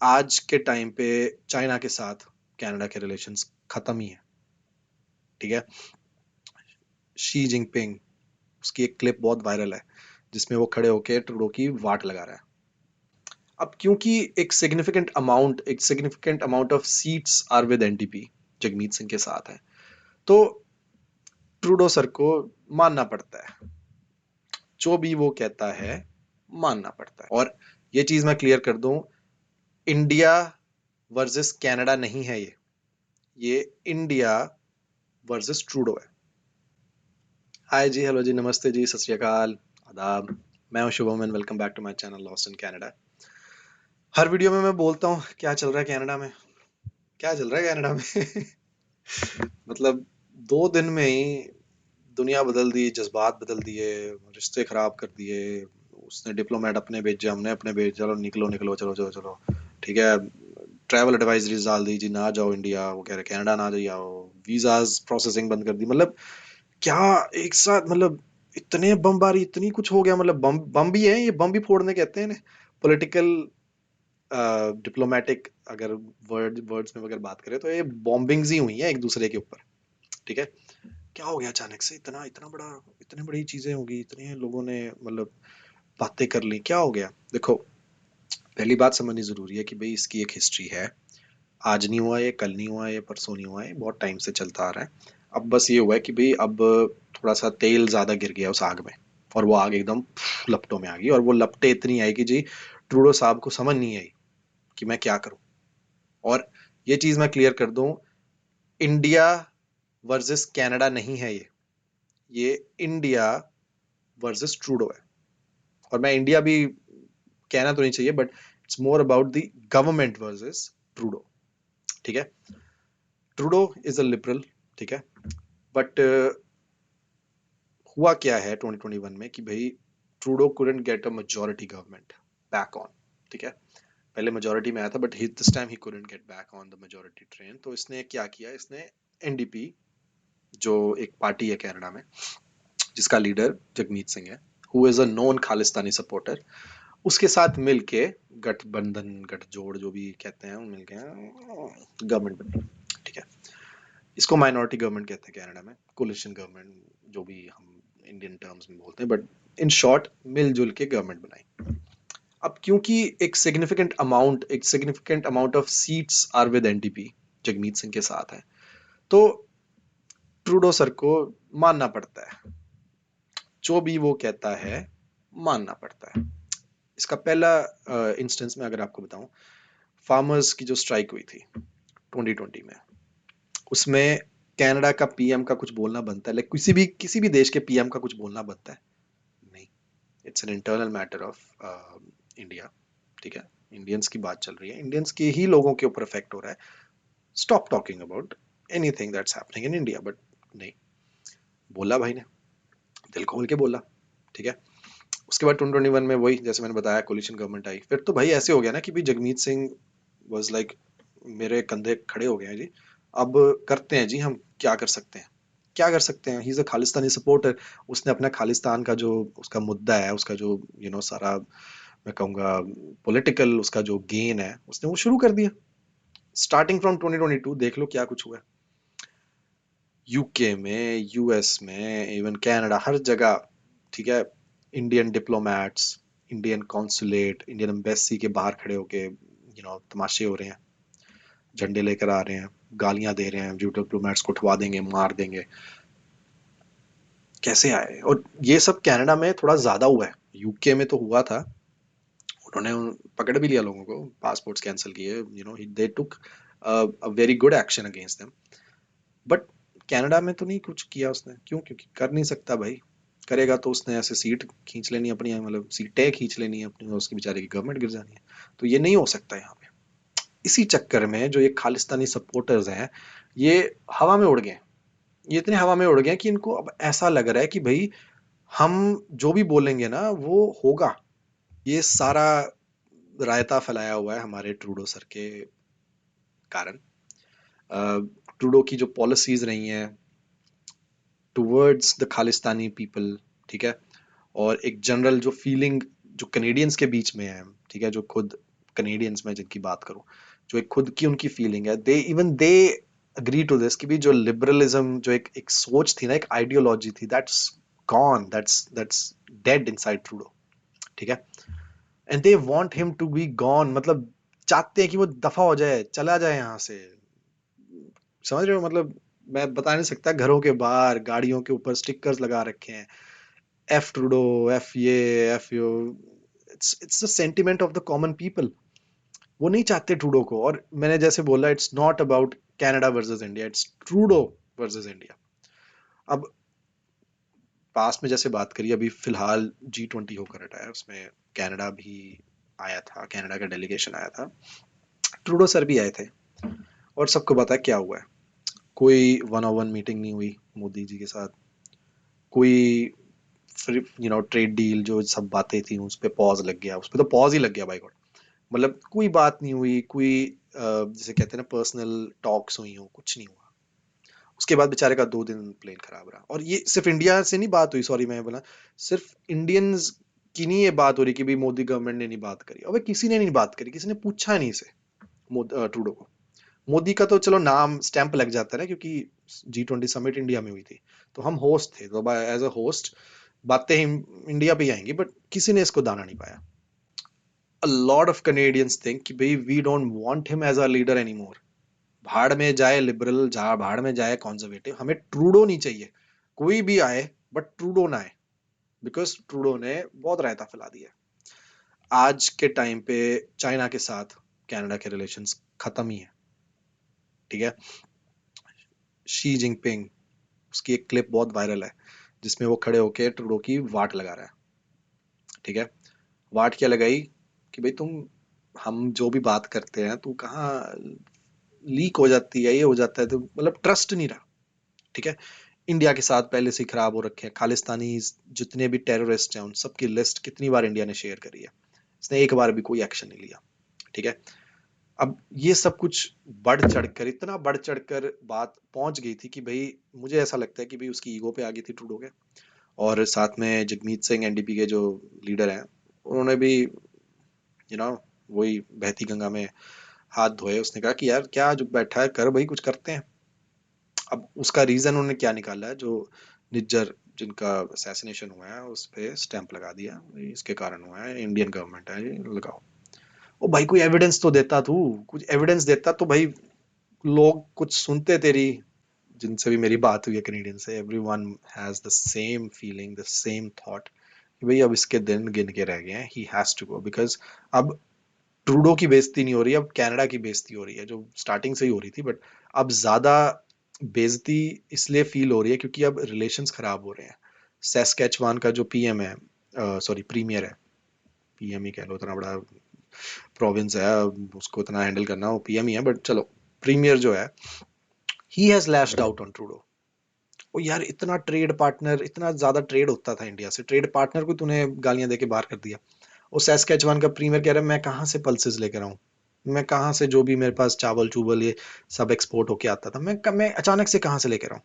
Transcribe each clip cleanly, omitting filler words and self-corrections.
आज के टाइम पे चाइना के साथ कनाडा के रिलेशंस खत्म ही है। ठीक है। शी जिनपिंग, उसकी एक क्लिप बहुत वायरल है जिसमें वो खड़े होके ट्रूडो की वाट लगा रहा है। अब क्योंकि एक significant amount of seats are with NDP, Jagmeet Singh के साथ है, तो ट्रूडो सर को मानना पड़ता है। जो भी वो कहता है मानना पड़ता है। और ये चीज मैं क्लियर कर दूं, इंडिया वर्सेस कनाडा नहीं है ये इंडिया वर्सेस ट्रूडो है। हाय जी, हेलो जी, नमस्ते जी, सत श्री अकाल, आदाब। मैं हूं Shubham and welcome back to my channel lost in Canada. हर वीडियो में मैं बोलता हूं क्या चल रहा है कनाडा में, क्या चल रहा है कनाडा में। मतलब 2 दिन में ही दुनिया बदल दी, जज्बात बदल दिए, रिश्ते खराब कर दिए। उसने डिप्लोमेट अपने भेजे, हमने अपने भेजे, चलो निकलो निकलो, चलो चलो चलो, ठीक है। ट्रैवल एडवाइजरीज डाल दी जी, ना जाओ इंडिया, वो कह रहे कनाडा ना जाओ। वीजाज प्रोसेसिंग बंद कर दी। मतलब क्या एक साथ, मतलब इतने बमबारी, इतनी कुछ हो गया। मतलब बम बम भी है, ये बम भी फोड़ने कहते हैं पॉलिटिकल डिप्लोमेटिक, अगर वर्ड्स में अगर बात करें तो ये बॉम्बिंग्स ही हुई हैं एक दूसरे के ऊपर। ठीक है। क्या हो गया अचानक से, इतना इतना बड़ा, इतनी बड़ी चीजें होगी, इतने लोगों ने मतलब बातें कर ली, क्या हो गया। देखो, पहली बात समझनी जरूरी है कि भाई इसकी एक हिस्ट्री है। आज नहीं हुआ ये, कल नहीं हुआ ये, परसों नहीं हुआ ये, बहुत टाइम से चलता आ रहा है। अब बस ये हुआ है कि भाई अब थोड़ा सा तेल ज्यादा गिर गया उस आग में, और वो आग एकदम लपटों में आ गई। और वो लपटें इतनी आई कि जी ट्रूडो साहब को समझ नहीं आई कि मैं क्या करूं। और ये चीज मैं क्लियर कर दूं, इंडिया वर्सेस कनाडा नहीं है ये इंडिया वर्सेस ट्रूडो है। और मैं इंडिया भी कहना तो नहीं चाहिए, but it's more about the government versus Trudeau. ठीक है। ट्रूडो इज अ लिबरल, ठीक है, बट हुआ क्या है 2021 में कि भाई Trudeau couldn't get a majority government back on. ठीक है। पहले मेजोरिटी में आया था, but this time he couldn't get back on the majority train. तो इसने क्या किया, इसने एनडीपी, जो एक पार्टी है कनाडा में जिसका लीडर जगमीत सिंह है, who is a known Khalistani supporter, उसके साथ मिलके गठबंधन, गठजोड़ जो भी कहते हैं, मिलके गवर्नमेंट बनी। ठीक है। इसको माइनॉरिटी गवर्नमेंट कहते हैं कनाडा में, कोलिशन गवर्नमेंट जो भी हम इंडियन टर्म्स में बोलते हैं, बट इन शॉर्ट मिलजुल के गवर्नमेंट बनाई। अब क्योंकि एक significant amount of seats are with NDP, Jagmeet Singh के साथ है, तो ट्रूडो सर को मानना पड़ता है। जो भी वो कहता है मानना पड़ता है। इसका पहला इंस्टेंस में अगर आपको बताऊं, फार्मर्स की जो स्ट्राइक हुई थी 2020 में, उसमें कनाडा का पीएम का कुछ बोलना बनता है, लाइक किसी भी देश के पीएम का कुछ बोलना बनता है? नहीं। It's an internal matter of India. ठीक है। इंडियंस की बात चल रही है, इंडियंस के ही लोगों के ऊपर इफेक्ट हो रहा है। Stop talking about anything that's happening in India. But नहीं, बोला भाई ने, दिल खोल के बोला। ठीक है। उसके बाद 2021 में वही, जैसे मैंने बताया, कोलिशन गवर्नमेंट आई। फिर तो भाई ऐसे हो गया ना कि भाई जगमीत सिंह वाज लाइक, मेरे कंधे खड़े हो गए हैं जी, अब करते हैं जी, हम क्या कर सकते हैं, क्या कर सकते हैं। He is a Khalistani supporter. उसने अपना खालिस्तान का जो उसका मुद्दा है, उसका जो सारा, मैं कहूँगा पॉलिटिकल उसका जो गेन है, उसने वो शुरू कर दिया। स्टार्टिंग फ्रॉम 2022 देख लो क्या कुछ हुआ है। यूके में, यूएस में, इवन कनाडा, हर जगह। ठीक है। Indian diplomats, Indian consulate, Indian embassy के बाहर खड़े होके तमाशे हो रहे हैं, झंडे लेकर आ रहे हैं, गालियां दे रहे हैं, जो डिप्लोमेट्स को उठवा देंगे, मार देंगे। कैसे आए? और ये सब कनाडा में थोड़ा ज्यादा हुआ है, यूके में तो हुआ था, उन्होंने पकड़ भी लिया लोगों को, पासपोर्ट्स कैंसिल किए, they took a very good action against them. But Canada में तो नहीं कुछ किया उसने। क्यों? क्योंकि कर नहीं सकता भाई। करेगा तो उसने ऐसे सीट खींच लेनी अपनी, मतलब सीटें खींच लेनी है अपनी, और उसकी बेचारे की गवर्नमेंट गिर जानी है। तो ये नहीं हो सकता यहाँ पे। इसी चक्कर में जो ये खालिस्तानी सपोर्टर्स हैं, ये हवा में उड़ गए। ये इतने हवा में उड़ गए कि इनको अब ऐसा लग रहा है कि भाई हम जो भी बोलेंगे ना वो होगा। ये सारा रायता फैलाया हुआ है हमारे ट्रूडो सर के कारण। ट्रूडो की जो पॉलिसीज रही हैं टुवर्ड्स द खालिस्तानी पीपल, ठीक है, और एक जनरल जो फीलिंग जो कनेडियंस के बीच में है, ठीक है, जो खुद कनेडियंस में जिनकी बात करूं, जो एक खुद की उनकी फीलिंग है, दे अग्री टू दिस कि भी जो लिबरलिज्म, जो एक एक सोच थी ना, एक आइडियोलॉजी थी, that's gone, that's dead inside Trudeau. ठीक है, and they want him to be gone, मतलब चाहते हैं कि वो दफा हो जाए, चला जाए यहाँ से। समझ रहे हो? मतलब मैं बता नहीं सकता, घरों के बाहर गाड़ियों के ऊपर स्टिकर्स लगा रखे हैं, एफ ट्रूडो, एफ ये, F you. It's the sentiment of the common people. वो नहीं चाहते ट्रूडो को। और मैंने जैसे बोला, it's not about Canada versus India, it's Trudeau versus India. अब पास्ट में जैसे बात करी, अभी फिलहाल G20 होकर हटा है, उसमें कनाडा भी आया था, कनाडा का डेलीगेशन आया था, ट्रूडो सर भी आए थे। और सबको पता है क्या हुआ है। कोई वन ऑन वन मीटिंग नहीं हुई मोदी जी के साथ, कोई ट्रेड डील जो सब बातें थी उस पर पॉज लग गया, उस पर तो पॉज ही लग गया, बाई गॉड। मतलब कोई बात नहीं हुई, कोई जिसे कहते हैं ना पर्सनल टॉक्स हुई हो, कुछ नहीं हुआ। उसके बाद बेचारे का 2 दिन प्लेन खराब रहा। और ये सिर्फ इंडिया से नहीं बात हुई, सॉरी मैं बोला, सिर्फ इंडियंस की नहीं ये बात हो रही कि भी मोदी गवर्नमेंट ने नहीं बात करी। अबे किसी ने नहीं बात करी, किसी ने पूछा नहीं इसे ट्रूडो को। मोदी का तो चलो नाम स्टैंप लग जाता है ना, क्योंकि G20 समिट इंडिया में हुई थी, तो हम होस्ट थे, तो एज अ होस्ट बातें इंडिया पे ही आएंगी, बट किसी ने इसको दाना नहीं पाया। A lot of Canadians think कि भाई we don't want him as our leader anymore. भाड़ में जाए लिबरल, जहां भाड़ में जाए कंजर्वेटिव, हमें ट्रूडो नहीं चाहिए। कोई भी आए बट ट्रूडो ना आए, बिकॉज ट्रूडो ने बहुत रायता फैला दिया। आज के टाइम पे चाइना के साथ कनाडा के रिलेशंस खत्म ही है। ठीक है, शी जिनपिंग, उसकी एक क्लिप बहुत वायरल है जिसमें वो खड़े होके ट्रूडो की वाट लगा रहा है। ठीक है, वाट क्या लगाई कि भाई तुम, हम जो भी बात करते हैं तू कहाँ लीक हो जाती है, ये हो जाता है, तो मतलब ट्रस्ट नहीं रहा। ठीक है, इंडिया के साथ पहले से ही खराब हो रखे हैं, खालिस्तानी जितने भी टेररिस्ट हैं उन सबकी लिस्ट कितनी बार इंडिया ने शेयर करी है, इसने एक बार भी कोई एक्शन नहीं लिया। ठीक है, अब ये सब कुछ बढ़ चढ़कर, इतना बढ़ चढ़कर बात पहुंच गई थी कि भाई मुझे ऐसा लगता है कि भाई उसकी ईगो पे आ गई थी ट्रूडो के। और साथ में जगमीत सिंह एनडीपी के जो लीडर हैं, उन्होंने भी यू नो वही बहती गंगा में हाथ धोए। उसने कहा कि यार क्या जो बैठा है कर भाई, कुछ करते हैं। अब उसका रीजन उन्होंने क्या निकाला है, जो निज्जर जिनका असैसिनेशन हुआ है उस पे स्टैंप लगा दिया, इसके कारण हुआ है, इंडियन गवर्नमेंट है, ये लगाओ। ओ भाई कोई एविडेंस तो देता, तू कुछ एविडेंस देता तो भाई लोग कुछ सुनते तेरी। जिनसे भी मेरी बात हुई है कनेडियन से, everyone has the same feeling, the same thought कि भाई अब इसके दिन गिन के रह गए हैं, he has to go. Because अब ट्रूडो की बेइज्जती नहीं हो रही, अब कनाडा की बेइज्जती हो रही है, जो स्टार्टिंग से ही हो रही थी, बट अब ज्यादा बेइज्जती इसलिए फील हो रही है क्योंकि अब रिलेशंस खराब हो रहे हैं। सैस्कैचवान का जो पीएम है, सॉरी प्रीमियर है, पीएम ही कह लो, इतना बड़ा प्रोविंस है, उसको इतना हैंडल करना, वो पीएम ही है, बट चलो प्रीमियर जो है, he has lashed out on Trudeau. ओ यार, इतना ट्रेड पार्टनर, इतना ज्यादा ट्रेड होता था इंडिया से, ट्रेड पार्टनर को तूने गालियां देके बाहर कर दिया। और सैस्कैचवान का प्रीमियर कह रहा है मैं कहाँ से पल्सेस लेकर आऊं, मैं कहाँ से, जो भी मेरे पास चावल चूवल ये सब एक्सपोर्ट होके आता था, मैं अचानक से कहाँ से लेकर आऊं।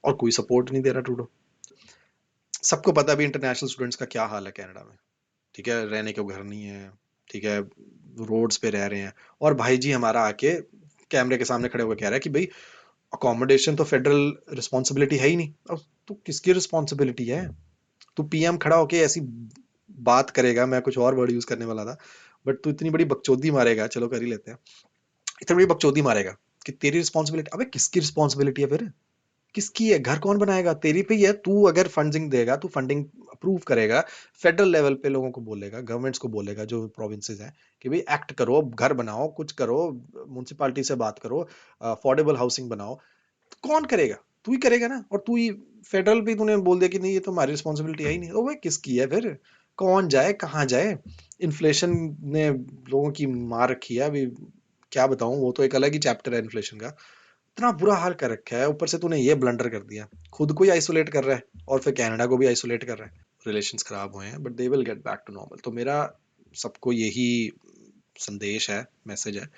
और कोई सपोर्ट नहीं दे रहा ट्रूडो। सबको पता भी इंटरनेशनल स्टूडेंट्स का क्या हाल है कनाडा में। ठीक है, रहने को घर नहीं है, ठीक है, रोड्स पे रह रहे हैं। और भाई जी हमारा आके कैमरे के सामने खड़े होकर कह रहा है कि भाई अकोमोडेशन तो फेडरल रिस्पॉन्सिबिलिटी है ही नहीं। अब तू किसकी रिस्पॉन्सिबिलिटी है? तू पीएम खड़ा होके ऐसी बात करेगा, मैं कुछ और वर्ड यूज करने वाला था, बट तू इतनी बड़ी बकचोदी मारेगा, चलो कर ही लेते हैं, इतनी बड़ी बकचोदी मारेगा कि तेरी रिस्पॉन्सिबिलिटी। अबे किसकी रिस्पॉन्सिबिलिटी है फिर? किसकी है? घर कौन बनाएगा? तेरी पे ही है। तू अगर फंडिंग देगा, तू फंडिंग अप्रूव करेगा, फेडरल लेवल पे लोगों को बोलेगा, गवर्नमेंट्स को बोलेगा जो प्रोविंसेस हैं कि भाई एक्ट करो, घर बनाओ, कुछ करो, म्यूनसिपालिटी से बात करो, अफोर्डेबल हाउसिंग बनाओ। तो कौन करेगा? तू ही करेगा ना। और तू ही फेडरल पे तूने बोल दिया कि नहीं ये तो हमारी रिस्पॉन्सिबिलिटी है ही नहीं, तो भाई किसकी है फिर? कौन जाए, कहाँ जाए? इन्फ्लेशन ने लोगों की मार रखी है अभी, क्या बताऊं, वो तो एक अलग ही चैप्टर है इन्फ्लेशन का। इतना बुरा हाल कर रखा है, ऊपर से तूने ये ब्लंडर कर दिया, खुद को ही आइसोलेट कर रहा है और फिर कनाडा को भी आइसोलेट कर रहा है। रिलेशंस खराब हुए हैं, but they will get back to normal. तो मेरा सबको यही संदेश है, मैसेज है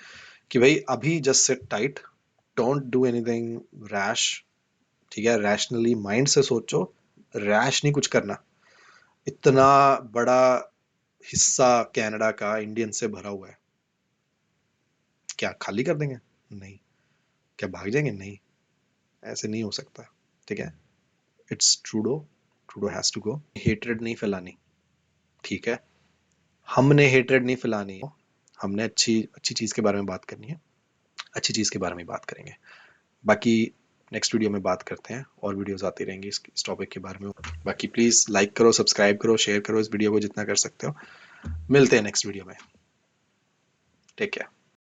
कि भाई अभी just sit tight, don't do anything rash. ठीक है, रैशनली माइंड से सोचो, रैश नहीं कुछ करना। इतना बड़ा हिस्सा कनाडा का इंडियन से भरा हुआ है, क्या खाली कर देंगे? नहीं। क्या भाग जाएंगे? नहीं, ऐसे नहीं हो सकता। ठीक है, it's Trudeau, Trudeau has to go. Hatred नहीं फैलानी, ठीक है, हमने हेट्रेड नहीं फैलानी है, हमने अच्छी अच्छी चीज के बारे में बात करनी है, अच्छी चीज के बारे में बात करेंगे। बाकी नेक्स्ट वीडियो में बात करते हैं, और वीडियोस आती रहेंगी इस टॉपिक के बारे में। बाकी प्लीज लाइक करो, सब्सक्राइब करो, शेयर करो इस वीडियो को जितना कर सकते हो। मिलते हैं नेक्स्ट वीडियो में। Take care.